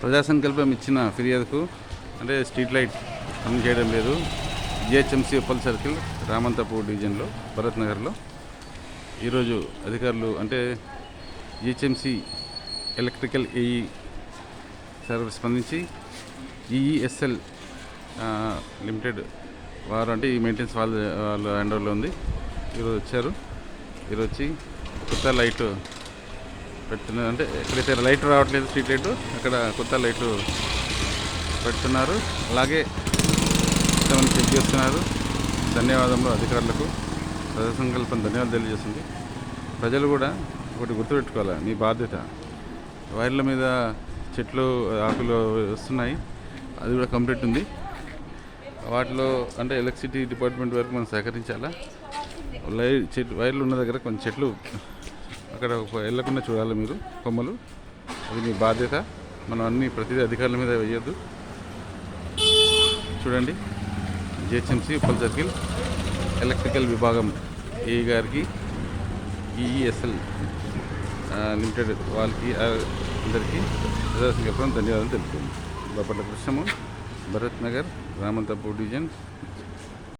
ప్రజా సంకల్పం ఇచ్చిన ఫిర్యాదుకు అంటే స్ట్రీట్ లైట్ పని చేయడం లేదు. జిహెచ్ఎంసీ ఉప్పల్ సర్కిల్ రామంతపూర్ డివిజన్లో భరత్ నగర్లో ఈరోజు అధికారులు అంటే జిహెచ్ఎంసీ ఎలక్ట్రికల్ ఏఈ సర్వీస్ స్పందించి ఈఈఎస్ఎల్ లిమిటెడ్ వారు అంటే ఈ మెయింటెనెన్స్ వాళ్ళ హ్యాండ్ ఓవర్లో ఉంది. ఈరోజు వచ్చారు. ఈరోజు వచ్చి కొత్త లైట్ పెడుతున్నారు. అంటే ఎక్కడైతే లైట్ రావట్లేదు స్ట్రీట్ లైట్ అక్కడ కొత్త లైట్లు పెడుతున్నారు. అలాగే సిస్టమ్ని చెక్ చేస్తున్నారు. ధన్యవాదములు అధికారులకు. ప్రజా సంకల్పం ధన్యవాదాలు తెలియజేస్తుంది. ప్రజలు కూడా ఒకటి గుర్తుపెట్టుకోవాలి, మీ బాధ్యత. వైర్ల మీద చెట్లు ఆకులు వస్తున్నాయి, అది కూడా కంప్లీట్ ఉంది. వాటిలో అంటే ఎలక్ట్రిసిటీ డిపార్ట్మెంట్ వరకు మనం సహకరించాలా. వైర్లు ఉన్న దగ్గర కొన్ని చెట్లు అక్కడ వెళ్ళకుండా చూడాలి మీరు, కొమ్మలు. అది మీ బాధ్యత. మనం అన్ని ప్రతిదీ అధికారుల మీద వేయొద్దు. చూడండి, జిహెచ్ఎంసీ ఉప్పల్ సర్కిల్ ఎలక్ట్రికల్ విభాగం ఏఈ గారికి, ఈఈఎస్ఎల్ లిమిటెడ్ వాళ్ళకి అందరికీ ప్రజా సంకల్పం ధన్యవాదాలు తెలుపుతుంది. బాపట్ల కృష్ణము, భరత్ నగర్, రామంతపూర్ డివిజన్.